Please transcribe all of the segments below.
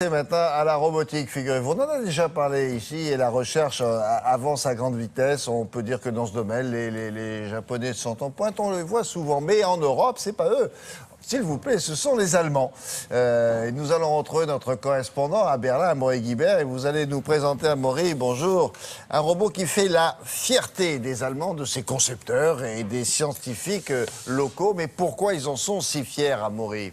Et maintenant à la robotique, figurez-vous. On en a déjà parlé ici et la recherche avance à grande vitesse. On peut dire que dans ce domaine, les Japonais sont en pointe, on le voit souvent. Mais en Europe, c'est pas eux. S'il vous plaît, ce sont les Allemands. Nous allons retrouver notre correspondant à Berlin, Amaury Guibert, et vous allez nous présenter, Amaury, bonjour, un robot qui fait la fierté des Allemands, de ses concepteurs et des scientifiques locaux. Mais pourquoi ils en sont si fiers, Amaury ?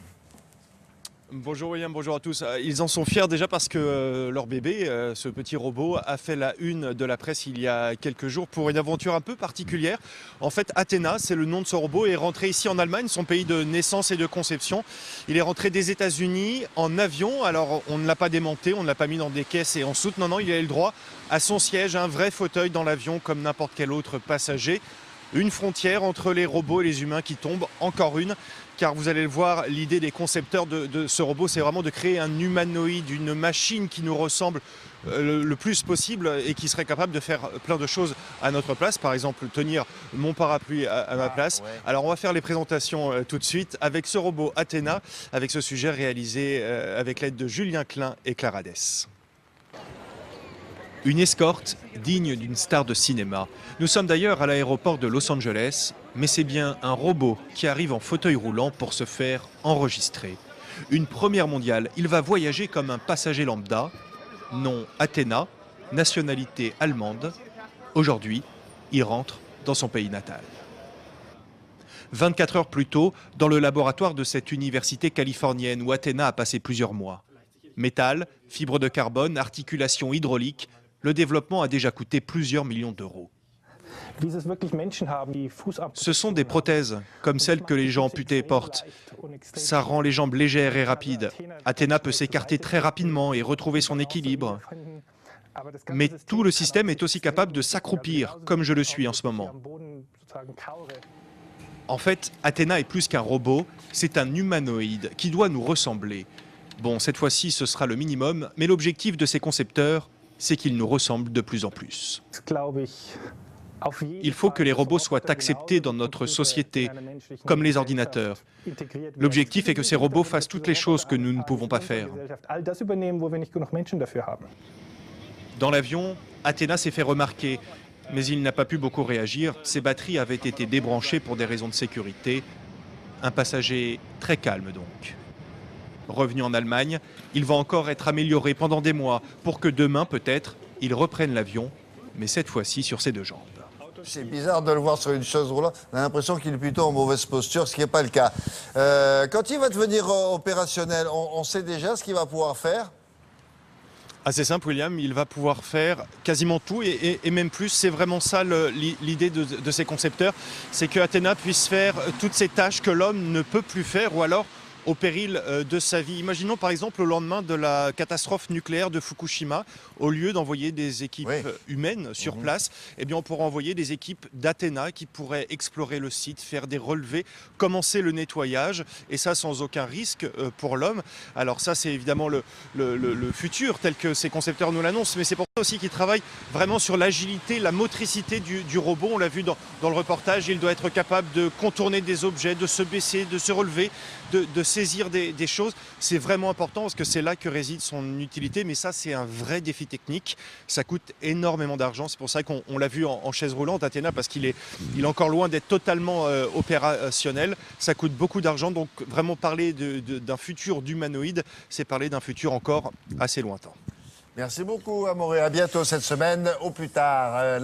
Bonjour William, bonjour à tous. Ils en sont fiers déjà parce que leur bébé, ce petit robot, a fait la une de la presse il y a quelques jours pour une aventure un peu particulière. En fait, Athena, c'est le nom de ce robot, est rentré ici en Allemagne, son pays de naissance et de conception. Il est rentré des États-Unis en avion, alors on ne l'a pas démonté, on ne l'a pas mis dans des caisses et en soute. Non, il a eu le droit à son siège, un vrai fauteuil dans l'avion comme n'importe quel autre passager. Une frontière entre les robots et les humains qui tombe, encore une, car vous allez le voir, l'idée des concepteurs de ce robot, c'est vraiment de créer un humanoïde, une machine qui nous ressemble le plus possible et qui serait capable de faire plein de choses à notre place, par exemple tenir mon parapluie à ma place. Ouais. Alors on va faire les présentations tout de suite avec ce robot Athena, avec ce sujet réalisé avec l'aide de Julien Klein et Clara Dess. Une escorte digne d'une star de cinéma. Nous sommes d'ailleurs à l'aéroport de Los Angeles, mais c'est bien un robot qui arrive en fauteuil roulant pour se faire enregistrer. Une première mondiale, il va voyager comme un passager lambda. Nom Athena, nationalité allemande. Aujourd'hui, il rentre dans son pays natal. 24 heures plus tôt, dans le laboratoire de cette université californienne où Athena a passé plusieurs mois. Métal, fibre de carbone, articulation hydraulique, le développement a déjà coûté plusieurs millions d'euros. Ce sont des prothèses, comme celles que les gens amputés portent. Ça rend les jambes légères et rapides. Athena peut s'écarter très rapidement et retrouver son équilibre. Mais tout le système est aussi capable de s'accroupir, comme je le suis en ce moment. En fait, Athena est plus qu'un robot, c'est un humanoïde qui doit nous ressembler. Bon, cette fois-ci, ce sera le minimum, mais l'objectif de ces concepteurs, c'est qu'ils nous ressemblent de plus en plus. Il faut que les robots soient acceptés dans notre société, comme les ordinateurs. L'objectif est que ces robots fassent toutes les choses que nous ne pouvons pas faire. Dans l'avion, Athena s'est fait remarquer, mais il n'a pas pu beaucoup réagir. Ses batteries avaient été débranchées pour des raisons de sécurité. Un passager très calme donc. Revenu en Allemagne, il va encore être amélioré pendant des mois pour que demain, peut-être, il reprenne l'avion, mais cette fois-ci sur ses deux jambes. C'est bizarre de le voir sur une chaise roulante. On a l'impression qu'il est plutôt en mauvaise posture, ce qui n'est pas le cas. Quand il va devenir opérationnel, on sait déjà ce qu'il va pouvoir faire ? Assez simple, William, il va pouvoir faire quasiment tout et même plus. C'est vraiment ça l'idée de ces concepteurs, c'est que Athena puisse faire toutes ces tâches que l'homme ne peut plus faire ou alors au péril de sa vie. Imaginons par exemple au lendemain de la catastrophe nucléaire de Fukushima, au lieu d'envoyer des équipes humaines sur place, eh bien on pourra envoyer des équipes d'Athena qui pourraient explorer le site, faire des relevés, commencer le nettoyage, et ça sans aucun risque pour l'homme. Alors ça c'est évidemment le futur tel que ces concepteurs nous l'annoncent, mais c'est pour ça aussi qu'ils travaillent vraiment sur l'agilité, la motricité du robot. On l'a vu dans le reportage, il doit être capable de contourner des objets, de se baisser, de se relever, de saisir des choses. C'est vraiment important parce que c'est là que réside son utilité, mais ça c'est un vrai défi technique. Ça coûte énormément d'argent, c'est pour ça qu'on l'a vu en chaise roulante, Athena, parce qu'il est encore loin d'être totalement opérationnel. Ça coûte beaucoup d'argent, donc vraiment parler d'un futur d'humanoïde, c'est parler d'un futur encore assez lointain. Merci beaucoup, Amaury. À bientôt cette semaine. Au plus tard.